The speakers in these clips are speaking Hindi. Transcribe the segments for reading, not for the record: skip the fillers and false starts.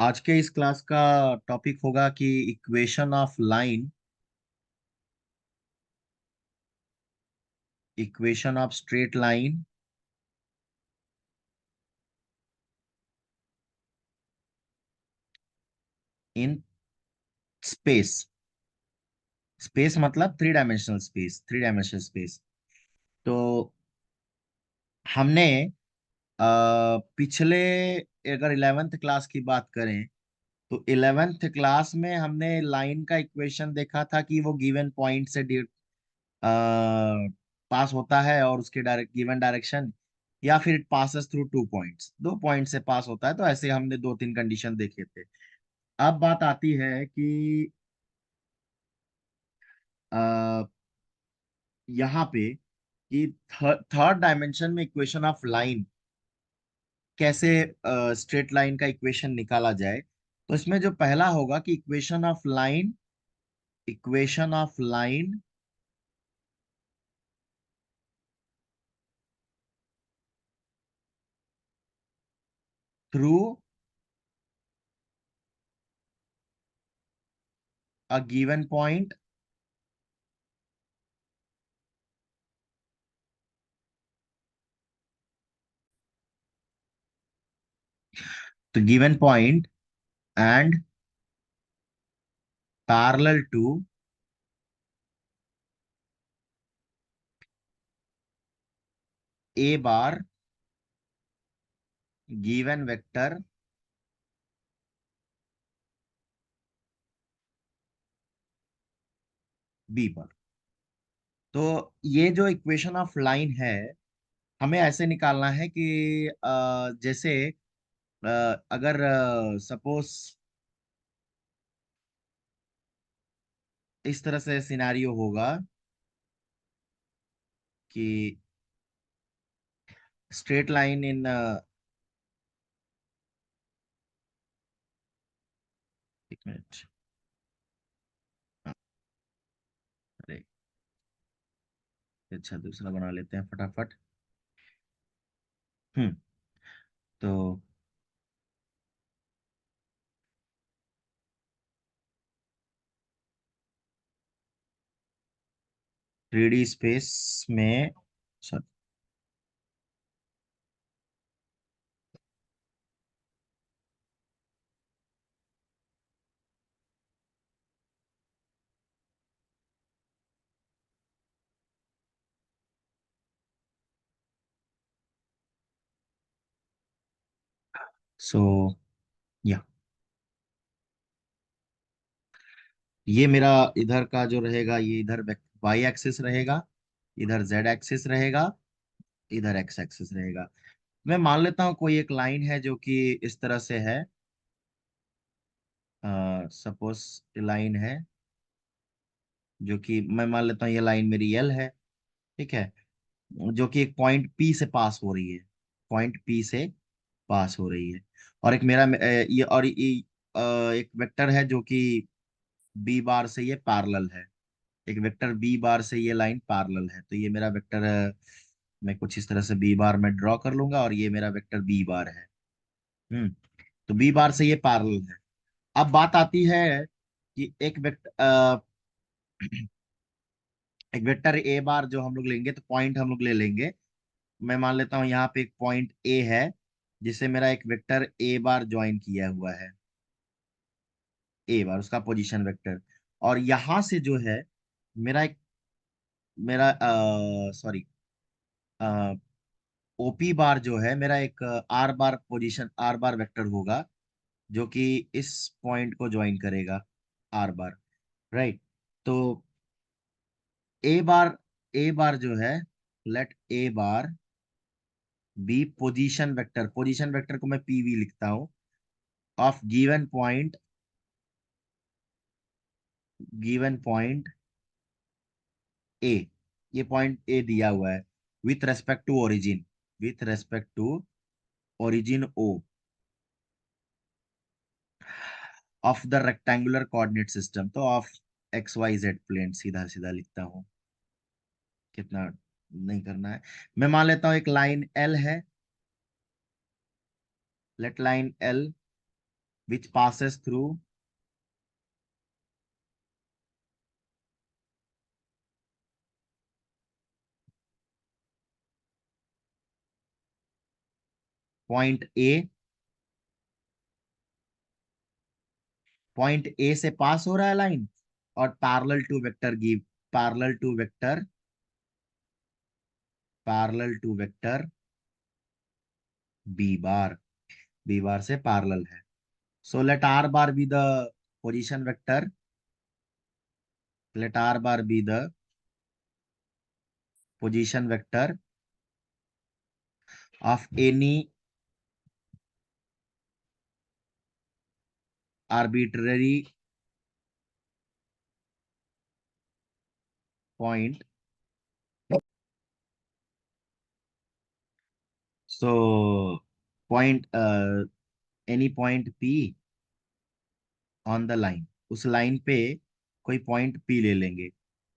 आज के इस क्लास का टॉपिक होगा कि equation of straight line in space. Space मतलब थ्री डायमेंशनल स्पेस। तो हमने पिछले, अगर इलेवेंथ क्लास की बात करें तो इलेवेंथ क्लास में हमने लाइन का इक्वेशन देखा था कि वो गिवन पॉइंट से पास होता है और उसके डायरेक्ट गिवन डायरेक्शन, या फिर it passes through two points, दो पॉइंट से पास होता है। तो ऐसे हमने दो तीन कंडीशन देखे थे। अब बात आती है कि आ, यहाँ पे कि थर्ड डायमेंशन में इक्वेशन ऑफ लाइन कैसे, स्ट्रेट लाइन का इक्वेशन निकाला जाए। तो इसमें जो पहला होगा कि equation of line through a given point तो given point and parallel to a bar given vector b पर। तो ये जो इक्वेशन ऑफ लाइन है, हमें ऐसे निकालना है कि जैसे अ, अगर सपोज इस तरह से सिनारियो होगा कि स्ट्रेट लाइन इन, एक मिनट। हाँ, अरे अच्छा, दूसरा बना लेते हैं फटाफट। हम्म। तो 3D स्पेस में, सो या ये मेरा इधर का जो रहेगा, ये इधर वाई एक्सिस रहेगा, इधर जेड एक्सिस रहेगा, इधर एक्स एक्सिस रहेगा। मैं मान लेता हूँ कोई एक लाइन है जो कि इस तरह से है। सपोज लाइन है जो कि मैं मान लेता हूँ ये लाइन मेरी एल है। ठीक है। जो कि एक पॉइंट पी से पास हो रही है, पॉइंट पी से पास हो रही है। और एक मेरा ये और ये एक वेक्टर है जो कि बी बार से ये पैरेलल है। एक वेक्टर बी बार से ये लाइन पैरेलल है। तो ये मेरा वेक्टर मैं कुछ इस तरह से बी बार में ड्रॉ कर लूंगा और ये मेरा वेक्टर बी बार है। हम्म। तो बी बार से ये पैरेलल है। अब बात आती है कि एक वेक्टर ए बार जो हम लोग लेंगे, तो पॉइंट हम लोग ले लेंगे। मैं मान लेता हूँ यहाँ पे एक पॉइंट ए है जिसे मेरा एक वेक्टर ए बार ज्वाइन किया हुआ है, ए बार उसका पोजीशन वेक्टर। और यहां से जो है मेरा एक मेरा सॉरी, ओपी बार जो है मेरा एक आर बार वेक्टर होगा जो कि इस पॉइंट को ज्वाइन करेगा, आर बार। राइट। तो ए बार ए बार जो है, लेट ए बार बी पोजीशन वेक्टर को मैं पीवी लिखता हूँ, ऑफ गिवन पॉइंट ए। ये पॉइंट ए दिया हुआ है with respect to origin, with respect to origin O of the rectangular coordinate system. तो of x y z plane, सीधा सीधा लिखता हूँ, कितना नहीं करना है। मैं मान लेता हूँ एक लाइन एल है, let line L which passes through point A. Point A से पास हो रहा है लाइन, और parallel to vector give, parallel to vector, parallel to vector B bar, B bar से पैरेलल है। So let R bar be the position vector, let r bar be the position vector of any arbitrary point. So point any point p on the line, उस लाइन पे कोई पॉइंट p ले लेंगे।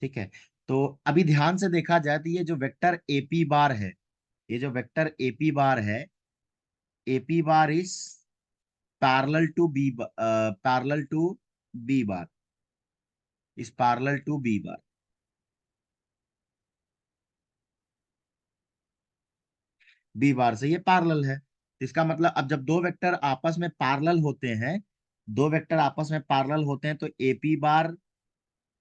ठीक है, तो अभी ध्यान से देखा जाए तो ये जो वेक्टर AP बार है, ये जो वेक्टर AP बार है, AP bar is parallel to B, parallel to B bar, is parallel to B bar. B bar से ये पैरेलल है। इसका मतलब अब जब दो वेक्टर आपस में पैरेलल होते हैं, दो वेक्टर आपस में पैरेलल होते हैं, तो एपी बार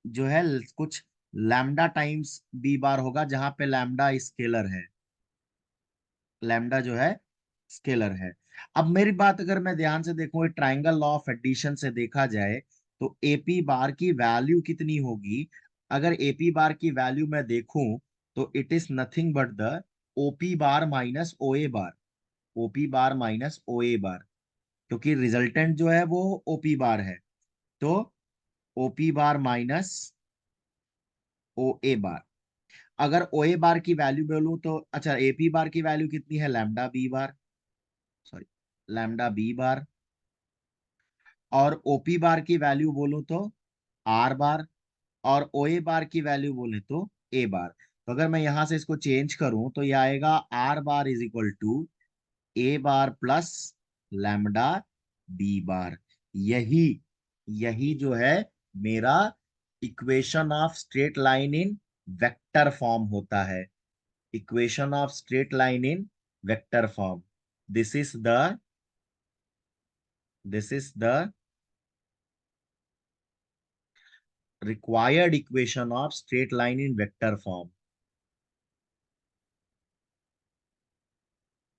जो है कुछ लैम्डा टाइम्स बी बार होगा, जहां पे लैम्डा स्केलर है, लैम्डा जो है स्केलर है। अब मेरी बात अगर मैं ध्यान से देखूं, ट्राइंगल लॉ ऑफ एडिशन से देखा जाए तो एपी बार की वैल्यू कितनी होगी? अगर एपी बार की वैल्यू मैं देखूं तो it is nothing but the OP bar minus ओए बार, ओपी बार माइनस ओए बार, क्योंकि रिजल्टेंट जो है वो ओपी बार है। तो ओपी बार माइनस ओ ए बार। अगर ओ ए बार की वैल्यू बोलूं तो अच्छा, एपी बार की वैल्यू कितनी है? Lambda B bar, sorry, lambda B bar. और ओपी बार की वैल्यू बोलूं तो आर बार, और ओ ए बार की वैल्यू बोले तो ए बार। तो अगर मैं यहां से इसको चेंज करूं तो ये आएगा r bar is equal to a bar plus lambda B bar. यही यही जो है मेरा equation of straight line in vector form होता है, equation of straight line in vector form. This is the, this is the required equation of straight line in vector form,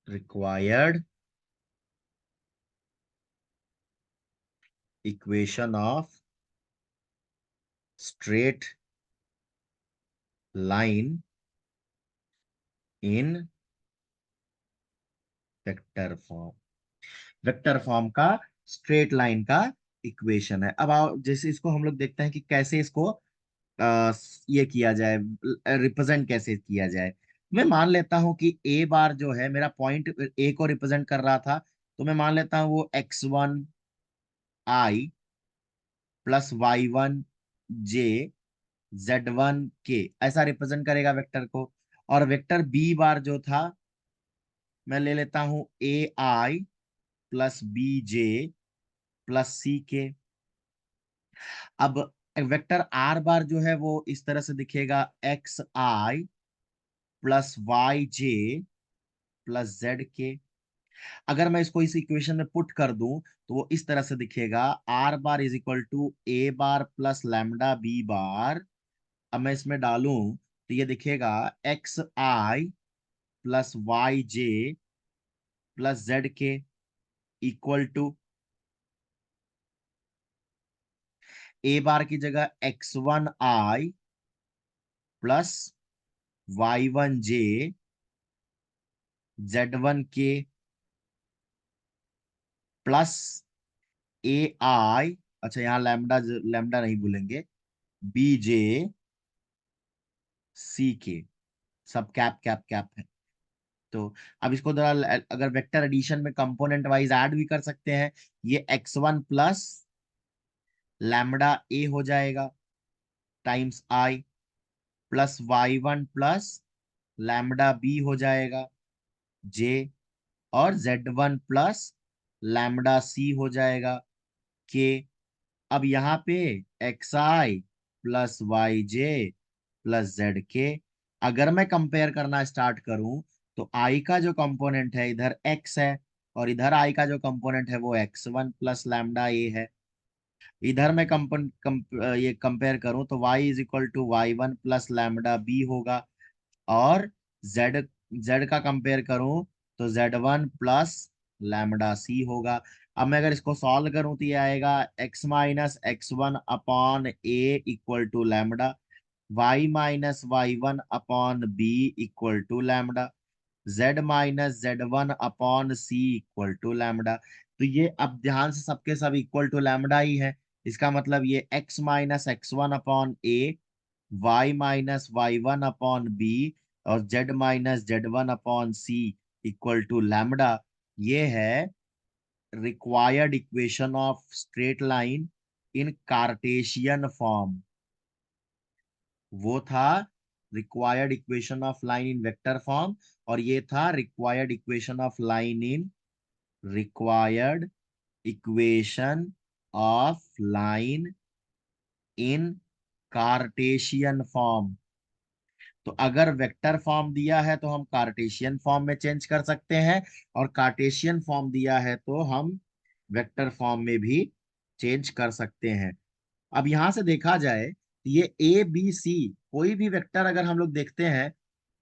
required equation of straight line in vector form, vector form का स्ट्रेट लाइन का इक्वेशन है। अब आओ जैसे इसको हम लोग देखते हैं कि कैसे इसको ये किया जाए, रिप्रेजेंट कैसे किया जाए। मैं मान लेता हूं कि ए बार जो है मेरा पॉइंट ए को रिप्रेजेंट कर रहा था, तो मैं मान लेता हूं वो x1 i plus y1 j z1 k ऐसा रिप्रेजेंट करेगा वेक्टर को। और वेक्टर बी बार जो था, मैं ले लेता हूं ai plus bj plus ck। अब वेक्टर आर बार जो है वो इस तरह से दिखेगा, xi plus yj plus zk। अगर मैं इसको इस इक्वेशन में पुट कर दूं तो वो इस तरह से दिखेगा, r bar is equal to a bar plus lambda B bar. अब मैं इसमें डालूं तो ये दिखेगा xi plus yj plus zk equal to a bar की जगह x1i plus y1j z1k plus ए आई, अच्छा यहाँ लैम्डा, लैम्डा नहीं भूलेंगे, बी जे सी के, सब कैप कैप कैप है। तो अब इसको जरा अगर वेक्टर एडिशन में कंपोनेंट वाइज ऐड भी कर सकते हैं, ये x1 प्लस लैम्डा ए हो जाएगा times i, plus y1 plus lambda b हो जाएगा जे, और z1 प्लस लैम्डा सी हो जाएगा के। अब यहाँ पे एक्स आई प्लस वाई जे प्लस जेड के, अगर मैं कंपेयर करना स्टार्ट करूं तो आई का जो कंपोनेंट है इधर एक्स है, और इधर आई का जो कंपोनेंट है वो x one plus lambda a है। इधर मैं ये कंपेयर करूं तो y is equal to y one plus lambda b होगा, और z z का कंपेयर करूं तो z1 प्लस लैम्डा सी होगा। अब मैं अगर इसको सॉल्व करूं तो ये आएगा x minus x one upon a equal to lambda, y minus y one upon b equal to lambda, z minus z one upon c equal to lambda. तो ये अब ध्यान से सबके सब इक्वल टू लैम्डा ही है। इसका मतलब ये x minus x one upon a, y minus y one upon b, और z minus z one upon c equal to lambda. ये है required equation of straight line in cartesian form. वो था required equation of line in vector form, और ये था required equation of line in required equation of line in cartesian form. तो अगर वेक्टर फॉर्म दिया है तो हम कार्टेशियन फॉर्म में चेंज कर सकते हैं, और कार्टेशियन फॉर्म दिया है तो हम वेक्टर फॉर्म में भी चेंज कर सकते हैं। अब यहां से देखा जाए तो ये ए बी सी, कोई भी वेक्टर अगर हम लोग देखते हैं,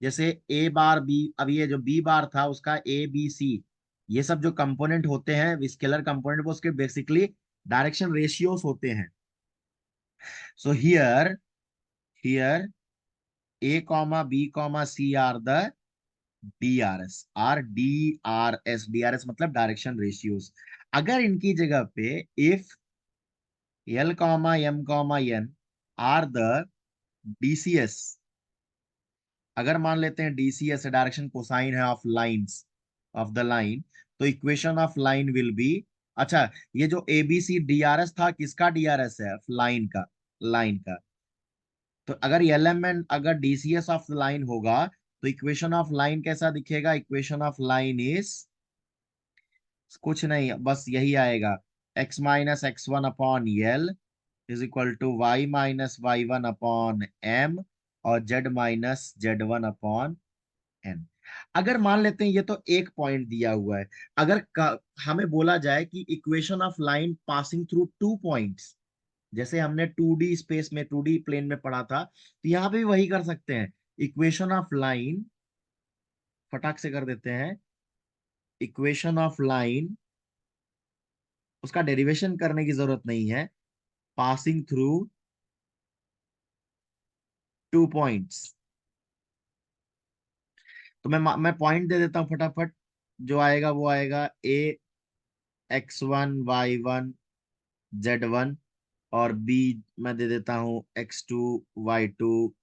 जैसे ए बार बी, अब ये जो बी बार था उसका ए बी सी, ये सब जो कंपोनेंट होते हैं स्केलर कंपोनेंट, वो उसके बेसिकली डायरेक्शन रेशियोस होते हैं। So here here a comma b comma c are the D R S मतलब डायरेक्शन रेशियोज। अगर इनकी जगह पे if l comma m comma n are the DCs, अगर मान लेते हैं डीसीएस डायरेक्शन कोसाइन है of lines of the line, तो equation of line will be, अच्छा ये जो एबीसी डीआरएस था किसका डीआरएस है? लाइन का, लाइन का। तो अगर एल एम एन अगर डीसीएस ऑफ द लाइन होगा तो इक्वेशन ऑफ लाइन कैसा दिखेगा? इक्वेशन ऑफ लाइन इज कुछ नहीं, बस यही आएगा, x minus x one upon l is equal to y minus y one upon m, और z minus z one upon n. अगर मान लेते हैं ये तो एक पॉइंट दिया हुआ है, अगर हमें बोला जाए कि equation of line passing through two points, जैसे हमने 2D स्पेस में 2D प्लेन में पढ़ा था, तो यहाँ पे भी वही कर सकते हैं। इक्वेशन ऑफ लाइन फटाक से कर देते हैं, इक्वेशन ऑफ लाइन, उसका डेरिवेशन करने की जरूरत नहीं है, पासिंग थ्रू टू पॉइंट्स। तो मैं पॉइंट दे देता हूं फटाफट, जो आएगा वो आएगा a x one y one z one, और बी मैं दे देता हूँ x two y two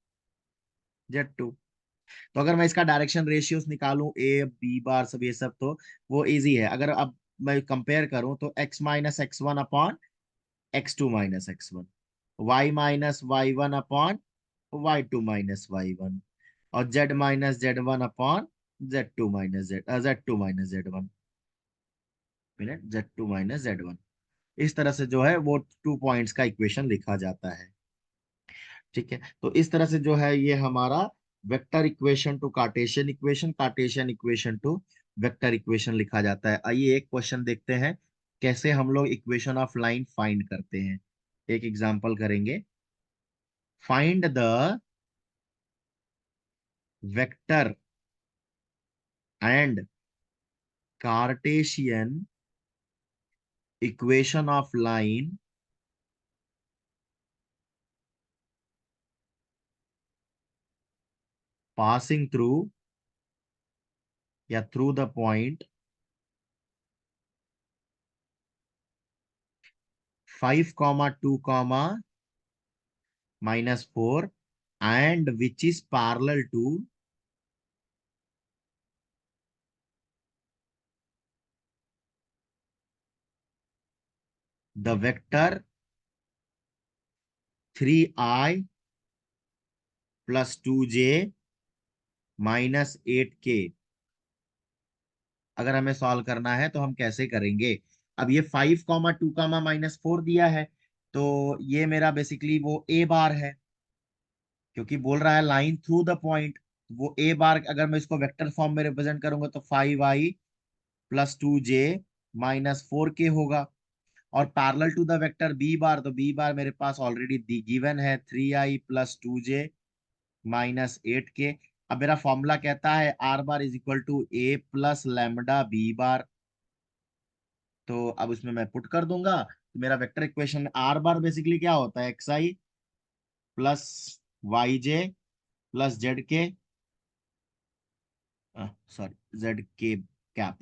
z two. तो अगर मैं इसका डायरेक्शन रेशियोस निकालूं ए बी बार सब ये सब, तो वो इजी है। अगर अब मैं कंपेयर करूं तो x minus x one upon x two minus x one, y minus y one upon y two minus y one, और z minus z one upon z two minus z two minus z one, minus z two minus z one. इस तरह से जो है वो 2 पॉइंट्स का इक्वेशन लिखा जाता है। ठीक है, तो इस तरह से जो है ये हमारा vector equation two Cartesian equation, Cartesian equation two vector equation लिखा जाता है। आइए एक क्वेश्चन देखते हैं कैसे हम लोग इक्वेशन ऑफ लाइन फाइंड करते हैं। एक एग्जांपल करेंगे, find the vector and Cartesian equation of line passing through या through the point 5, 2, -4 and which is parallel to the vector 3i plus 2j minus 8k। अगर हमें सॉल्व करना है तो हम कैसे करेंगे। अब ये 5, 2, -4 दिया है, तो ये मेरा बेसिकली वो ए बार है, क्योंकि बोल रहा है लाइन थ्रू द पॉइंट। वो ए बार अगर मैं इसको वेक्टर फॉर्म में रिप्रेजेंट करूंगा तो 5i + 2j - 4k होगा। और parallel to the vector B bar, तो बी बार मेरे पास ऑलरेडी गिवन है 3i + 2j - 8k। अब मेरा फॉर्मूला कहता है r bar is equal to a plus lambda B bar. तो अब उसमें मैं पुट कर दूंगा, तो मेरा vector equation r bar basically क्या होता है, xi + yj + zk, sorry zk cap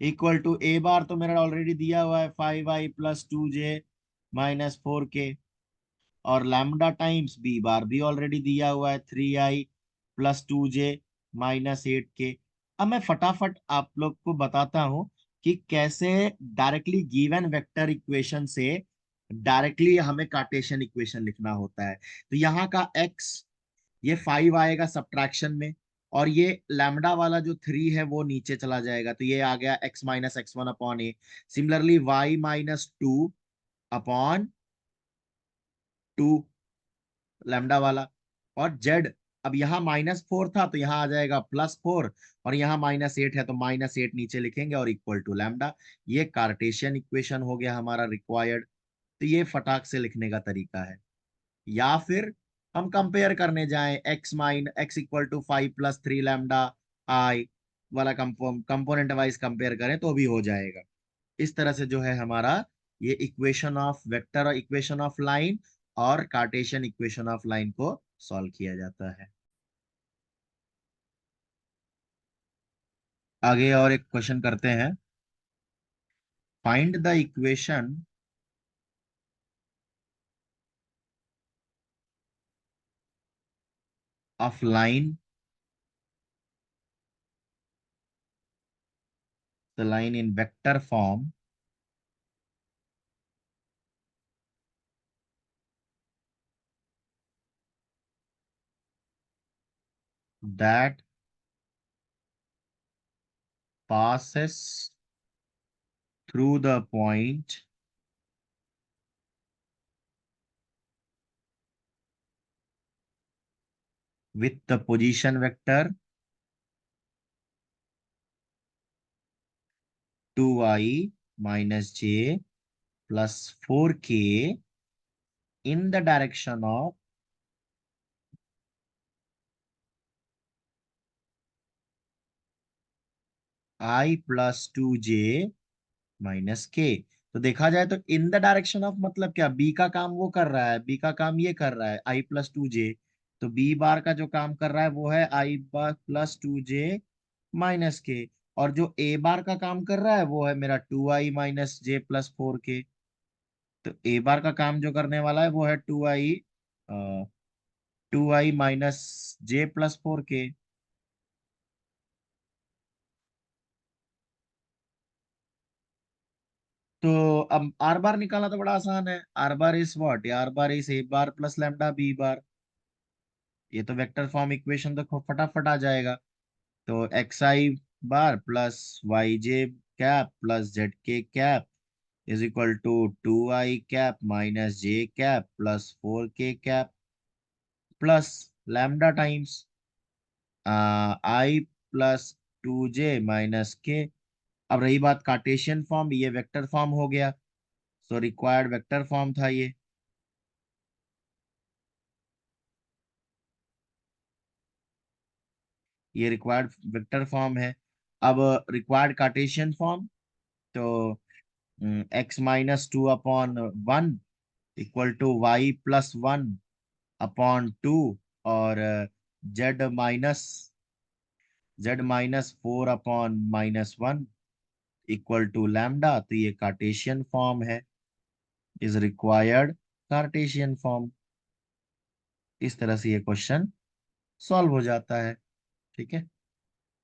equal to a bar, तो मेरा ऑलरेडी दिया हुआ है 5i + 2j - 4k। और लैम्डा टाइम्स बी बार भी ऑलरेडी दिया हुआ है 3i + 2j - 8k। अब मैं फटाफट आप लोग को बताता हूं कि कैसे डायरेक्टली गिवन वेक्टर इक्वेशन से डायरेक्टली हमें कार्टेशियन इक्वेशन लिखना होता है। तो यहाँ का x, ये 5 आएगा सब्ट्रैक्शन में, और ये लैम्डा वाला जो 3 है वो नीचे चला जाएगा, तो ये आ गया x - x1/a। Similarly y - 2/2 lambda वाला। और जेड, अब यहाँ -4 था तो यहाँ आ जाएगा +4, और यहाँ -8 है तो -8 नीचे लिखेंगे और इक्वल टू लैम्डा। ये कार्टेशियन इक्वेशन हो गया हमारा रिक्वायर्ड। तो ये फटाक से लिखने का तरीका है। या फिर हम कंपेयर करने जाएं, x इक्वल टू 5 + 3 लैम्डा वाला कंपोनेंट वाइज कंपेयर करें तो भी हो जाएगा। इस तरह से जो है हमारा ये इक्वेशन ऑफ वेक्टर और इक्वेशन ऑफ लाइन और कार्टेशियन इक्वेशन ऑफ लाइन को सॉल्व किया जाता है। आगे और एक क्वेश्चन करते हैं। Find the equation of line, the line in vector form that passes through the point with the position vector 2i - j + 4k in the direction of i + 2j - k। तो देखा जाए तो इन द डायरेक्शन ऑफ मतलब क्या, बी का काम वो कर रहा है, बी का काम ये कर रहा है i + 2j। तो बी बार का जो काम कर रहा है वो है i + 2j - k। और जो ए बार का काम कर रहा है वो है मेरा 2i - j + 4k। तो ए बार का काम जो करने वाला है वो है 2i - j + 4k। तो अब आर बार निकालना तो बड़ा आसान है। R bar is what, r bar is a bar plus lambda B bar. ये तो वेक्टर फॉर्म इक्वेशन तो फटाफट आ जाएगा। तो xi bar + yj cap + zk cap is equal to 2i cap - j cap + 4k cap plus lambda times i + 2j - k। अब रही बात कार्टेशियन फॉर्म, ये वेक्टर फॉर्म हो गया। सो रिक्वायर्ड वेक्टर फॉर्म था ये रिक्वायर्ड वेक्टर फॉर्म है। अब रिक्वायर्ड कार्टेशियन फॉर्म, तो x - 2/1 इक्वल टू y + 1/2, और z - 4/-1 इक्वल टू लैम्डा। तो ये कार्टेशियन फॉर्म है, इज रिक्वायर्ड कार्टेशियन फॉर्म। इस तरह से ये क्वेश्चन सॉल्व हो जाता है। ठीक है।